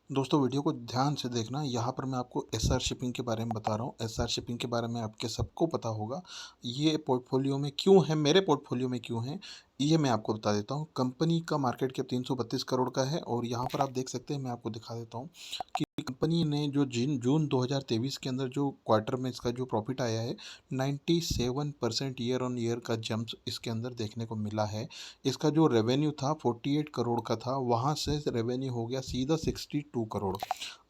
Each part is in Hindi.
दोस्तों वीडियो को ध्यान से देखना। यहाँ पर मैं आपको एसआर शिपिंग के बारे में बता रहा हूँ। एसआर शिपिंग के बारे में आपके सबको पता होगा। ये पोर्टफोलियो में क्यों है, मेरे पोर्टफोलियो में क्यों है, ये मैं आपको बता देता हूँ। कंपनी का मार्केट कैप 332 करोड़ का है और यहाँ पर आप देख सकते हैं, मैं आपको दिखा देता हूँ कि कंपनी ने जो जून 2023 के अंदर जो क्वार्टर में इसका जो प्रॉफिट आया है, 97% ईयर ऑन ईयर का जंप इसके अंदर देखने को मिला है। इसका जो रेवेन्यू था 48 करोड़ का था, वहाँ से रेवेन्यू हो गया सीधा 62 करोड़।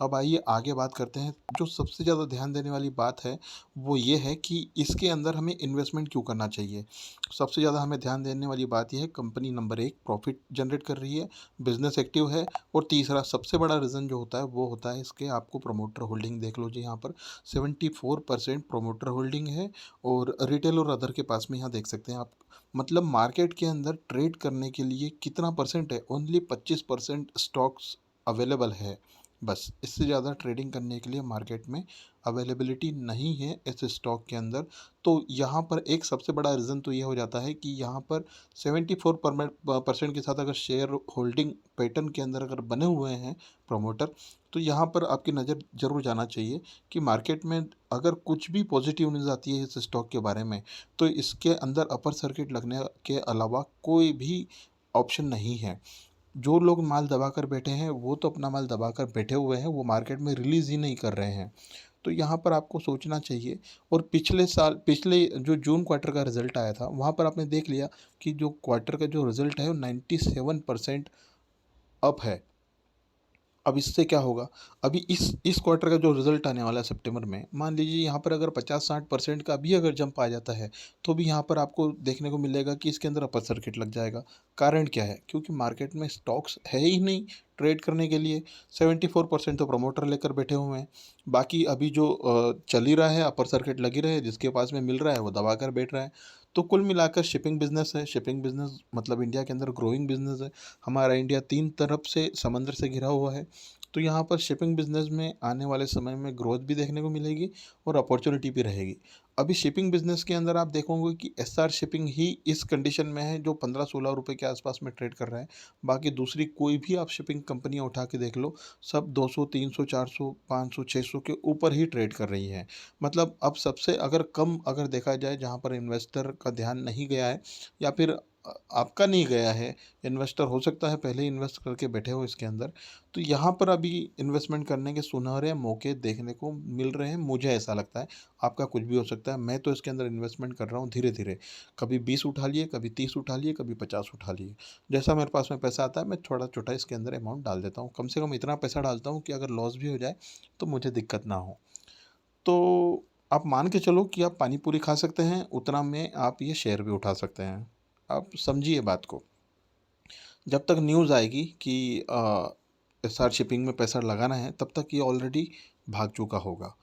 अब आइए आगे बात करते हैं। जो सबसे ज़्यादा ध्यान देने वाली बात है वो ये है कि इसके अंदर हमें इन्वेस्टमेंट क्यों करना चाहिए। सबसे ज़्यादा हमें ध्यान देने वाली बात यह है, कंपनी नंबर एक प्रॉफिट जनरेट कर रही है, बिजनेस एक्टिव है, और तीसरा सबसे बड़ा रीज़न जो होता है वो होता है इसके आपको प्रमोटर होल्डिंग देख लो जी। यहाँ पर 74% प्रमोटर होल्डिंग है और रिटेल और अदर के पास में यहाँ देख सकते हैं आप। मतलब मार्केट के अंदर ट्रेड करने के लिए कितना परसेंट है, ओनली 25% स्टॉक्स अवेलेबल है। बस इससे ज़्यादा ट्रेडिंग करने के लिए मार्केट में अवेलेबिलिटी नहीं है इस स्टॉक के अंदर। तो यहाँ पर एक सबसे बड़ा रीज़न तो ये हो जाता है कि यहाँ पर 74% के साथ अगर शेयर होल्डिंग पैटर्न के अंदर अगर बने हुए हैं प्रमोटर, तो यहाँ पर आपकी नज़र ज़रूर जाना चाहिए कि मार्केट में अगर कुछ भी पॉजिटिव न्यूज़ आती है इस स्टॉक के बारे में, तो इसके अंदर अपर सर्किट लगने के अलावा कोई भी ऑप्शन नहीं है। जो लोग माल दबा कर बैठे हैं वो तो अपना माल दबा कर बैठे हुए हैं, वो मार्केट में रिलीज़ ही नहीं कर रहे हैं। तो यहाँ पर आपको सोचना चाहिए। और पिछले जो जून क्वार्टर का रिज़ल्ट आया था, वहाँ पर आपने देख लिया कि जो क्वार्टर का जो रिज़ल्ट है वो 97% अप है। अब इससे क्या होगा, अभी इस क्वार्टर का जो रिजल्ट आने वाला है सितंबर में, मान लीजिए यहाँ पर अगर 50-60% का भी अगर जंप आ जाता है, तो भी यहाँ पर आपको देखने को मिलेगा कि इसके अंदर अपर सर्किट लग जाएगा। कारण क्या है, क्योंकि मार्केट में स्टॉक्स है ही नहीं ट्रेड करने के लिए। 74% तो प्रमोटर लेकर बैठे हुए हैं। बाकी अभी जो चल ही रहा है, अपर सर्किट लगी रहे, जिसके पास में मिल रहा है वो दबा कर बैठ रहा है। तो कुल मिलाकर शिपिंग बिजनेस है। शिपिंग बिजनेस मतलब इंडिया के अंदर ग्रोइंग बिजनेस है। हमारा इंडिया तीन तरफ से समंदर से घिरा हुआ है। तो यहाँ पर शिपिंग बिज़नेस में आने वाले समय में ग्रोथ भी देखने को मिलेगी और अपॉर्चुनिटी भी रहेगी। अभी शिपिंग बिज़नेस के अंदर आप देखोगे कि एसआर शिपिंग ही इस कंडीशन में है जो 15-16 रुपए के आसपास में ट्रेड कर रहा है। बाकी दूसरी कोई भी आप शिपिंग कंपनियाँ उठा के देख लो, सब 200, 300, 400, 500, 600 के ऊपर ही ट्रेड कर रही हैं। मतलब अब सबसे अगर कम अगर देखा जाए जहाँ पर इन्वेस्टर का ध्यान नहीं गया है, या फिर आपका नहीं गया है, इन्वेस्टर हो सकता है पहले इन्वेस्ट करके बैठे हो इसके अंदर, तो यहाँ पर अभी इन्वेस्टमेंट करने के सुनहरे मौके देखने को मिल रहे हैं, मुझे ऐसा लगता है। आपका कुछ भी हो सकता है। मैं तो इसके अंदर इन्वेस्टमेंट कर रहा हूँ धीरे धीरे। कभी 20 उठा लिए, कभी 30 उठा लिए, कभी 50 उठा लिए। जैसा मेरे पास में पैसा आता है मैं थोड़ा छोटा इसके अंदर अमाउंट डाल देता हूँ। कम से कम इतना पैसा डालता हूँ कि अगर लॉस भी हो जाए तो मुझे दिक्कत ना हो। तो आप मान के चलो कि आप पानी पूरी खा सकते हैं, उतना में आप ये शेयर भी उठा सकते हैं। आप समझिए बात को। जब तक न्यूज़ आएगी कि एसआर शिपिंग में पैसा लगाना है, तब तक ये ऑलरेडी भाग चुका होगा।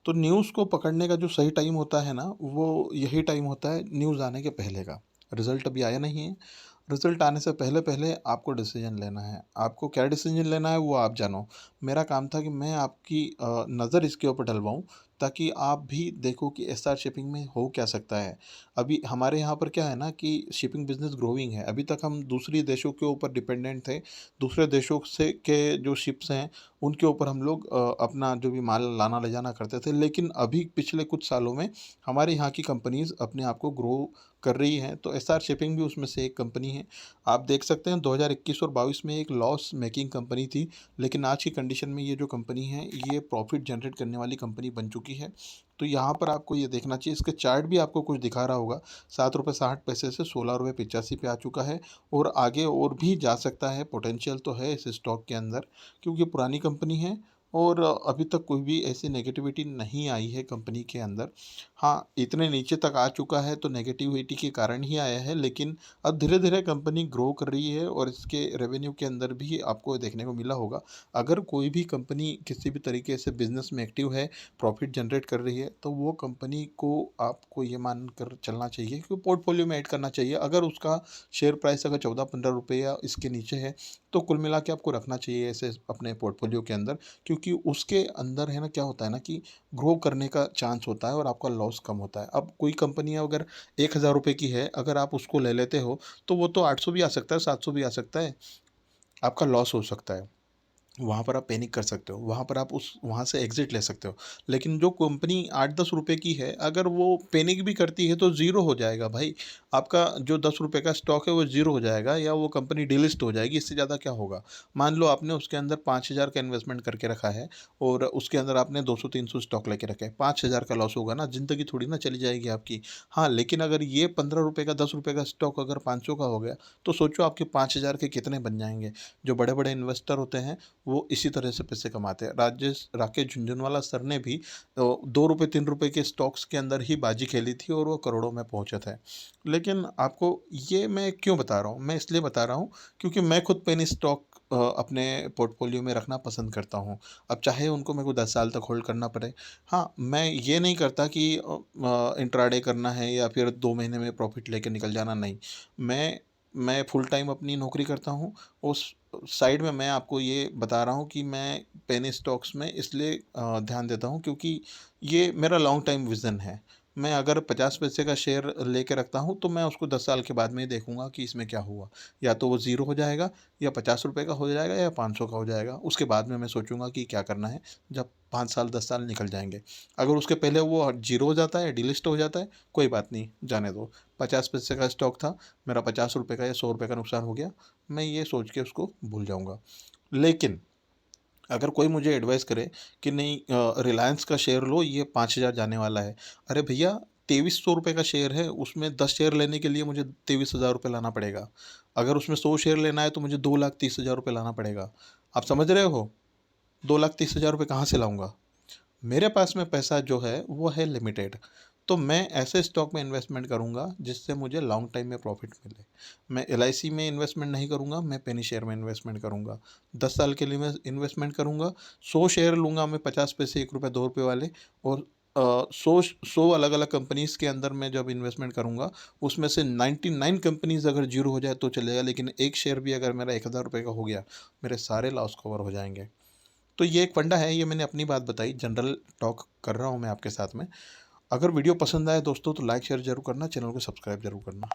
तो न्यूज़ को पकड़ने का जो सही टाइम होता है ना, वो यही टाइम होता है न्यूज़ आने के पहले का। रिज़ल्ट अभी आया नहीं है। रिज़ल्ट आने से पहले-पहले आपको डिसीज़न लेना है। आपको क्या डिसीज़न लेना है वो आप जानो। मेरा काम था कि मैं आपकी नज़र इसके ऊपर डलवाऊँ, ताकि आप भी देखो कि एसआर शिपिंग में हो क्या सकता है। अभी हमारे यहाँ पर क्या है ना कि शिपिंग बिज़नेस ग्रोइंग है। अभी तक हम दूसरी देशों के ऊपर डिपेंडेंट थे। दूसरे देशों से के जो शिप्स हैं, उनके ऊपर हम लोग अपना जो भी माल लाना ले जाना करते थे। लेकिन अभी पिछले कुछ सालों में हमारे यहाँ की कंपनीज़ अपने आप को ग्रो कर रही हैं, तो एसआर शिपिंग भी उसमें से एक कंपनी है। आप देख सकते हैं 2021 और 22 में एक लॉस मेकिंग कंपनी थी, लेकिन आज की कंडीशन में ये जो कंपनी है ये प्रॉफिट जनरेट करने वाली कंपनी बन चुकी है। तो यहाँ पर आपको ये देखना चाहिए, इसका चार्ट भी आपको कुछ दिखा रहा होगा। 7 रुपये 60 पैसे से 16 रुपये 85 पे आ चुका है और आगे और भी जा सकता है। पोटेंशियल तो है इस स्टॉक के अंदर, क्योंकि पुरानी कंपनी है और अभी तक कोई भी ऐसी नेगेटिविटी नहीं आई है कंपनी के अंदर। हाँ, इतने नीचे तक आ चुका है तो नेगेटिविटी के कारण ही आया है, लेकिन अब धीरे-धीरे कंपनी ग्रो कर रही है और इसके रेवेन्यू के अंदर भी आपको देखने को मिला होगा। अगर कोई भी कंपनी किसी भी तरीके से बिज़नेस में एक्टिव है, प्रॉफ़िट जनरेट कर रही है, तो वो कंपनी को आपको ये मान कर चलना चाहिए कि पोर्टफ़ोलियो में ऐड करना चाहिए। अगर उसका शेयर प्राइस अगर 14-15 रुपए या इसके नीचे है, तो कुल मिला के आपको रखना चाहिए ऐसे अपने पोर्टफ़ोलियो के अंदर, क्योंकि उसके अंदर है ना क्या होता है ना कि ग्रो करने का चांस होता है और आपका लॉस कम होता है। अब कोई कंपनी अगर 1000 रुपए की है, अगर आप उसको ले लेते हो, तो वो तो 800 भी आ सकता है, 700 भी आ सकता है, आपका लॉस हो सकता है। वहाँ पर आप पैनिक कर सकते हो, वहाँ पर आप उस वहाँ से एग्ज़िट ले सकते हो। लेकिन जो कंपनी 8-10 रुपए की है, अगर वो पैनिक भी करती है तो ज़ीरो हो जाएगा भाई। आपका जो 10 रुपए का स्टॉक है वो ज़ीरो हो जाएगा या वो कंपनी डिलिस्ट हो जाएगी, इससे ज़्यादा क्या होगा। मान लो आपने उसके अंदर 5,000 का इन्वेस्टमेंट करके रखा है और उसके अंदर आपने 200-300 स्टॉक लेके रखे हैं, 5,000 का लॉस होगा ना, ज़िंदगी थोड़ी ना चली जाएगी आपकी। हाँ, लेकिन अगर ये 15 रुपए का 10 रुपए का स्टॉक अगर 500 का हो गया, तो सोचो आपके 5,000 के कितने बन जाएँगे। जो बड़े-बड़े इन्वेस्टर होते हैं वो इसी तरह से पैसे कमाते हैं। राकेश झुनझुनवाला सर ने भी ₹2 ₹3 के स्टॉक्स के अंदर ही बाजी खेली थी और वो करोड़ों में पहुँचे थे। लेकिन आपको ये मैं क्यों बता रहा हूँ? मैं इसलिए बता रहा हूँ क्योंकि मैं खुद पेनी स्टॉक अपने पोर्टफ़ोलियो में रखना पसंद करता हूँ। अब चाहे उनको मेरे को 10 साल तक होल्ड करना पड़े। हाँ, मैं ये नहीं करता कि इंट्राडे करना है या फिर 2 महीने में प्रॉफ़िट लेके निकल जाना, नहीं। मैं फुल टाइम अपनी नौकरी करता हूँ। उस साइड में मैं आपको ये बता रहा हूँ कि मैं पेनी स्टॉक्स में इसलिए ध्यान देता हूँ क्योंकि ये मेरा लॉन्ग टाइम विज़न है। मैं अगर 50 पैसे का शेयर लेके रखता हूँ तो मैं उसको 10 साल के बाद में ही देखूँगा कि इसमें क्या हुआ। या तो वो ज़ीरो हो जाएगा या ₹50 का हो जाएगा या 500 का हो जाएगा। उसके बाद में मैं सोचूँगा कि क्या करना है जब 5 साल 10 साल निकल जाएँगे। अगर उसके पहले वो ज़ीरो हो जाता है, डिलिस्ट हो जाता है, कोई बात नहीं, जाने दो। 50 पैसे का स्टॉक था, मेरा ₹50 का या ₹100 का नुकसान हो गया, मैं ये सोच के उसको भूल जाऊँगा। लेकिन अगर कोई मुझे एडवाइस करे कि नहीं रिलायंस का शेयर लो, ये 5,000 जाने वाला है। अरे भैया, ₹2300 का शेयर है, उसमें 10 शेयर लेने के लिए मुझे ₹23,000 लाना पड़ेगा। अगर उसमें 100 शेयर लेना है तो मुझे ₹2,30,000 लाना पड़ेगा। आप समझ रहे हो? ₹2,30,000 कहाँ से लाऊँगा? मेरे पास में पैसा जो है वो है लिमिटेड। तो मैं ऐसे स्टॉक में इन्वेस्टमेंट करूँगा जिससे मुझे लॉन्ग टाइम में प्रॉफ़िट मिले। मैं एलआईसी में इन्वेस्टमेंट नहीं करूँगा, मैं पेनी शेयर में इन्वेस्टमेंट करूँगा। 10 साल के लिए मैं इन्वेस्टमेंट करूँगा, 100 शेयर लूँगा मैं 50 पैसे, ₹1 ₹2 वाले, और 100 अलग-अलग कंपनीज़ के अंदर मैं जब इन्वेस्टमेंट करूँगा, उसमें से 99 कंपनीज़ अगर ज़ीरो हो जाए तो चलेगा, लेकिन एक शेयर भी अगर मेरा ₹1,000 का हो गया, मेरे सारे लॉस कवर हो जाएँगे। तो ये एक फंडा है, ये मैंने अपनी बात बताई, जनरल टॉक कर रहा हूँ मैं आपके साथ में। अगर वीडियो पसंद आए दोस्तों तो लाइक शेयर ज़रूर करना, चैनल को सब्सक्राइब ज़रूर करना।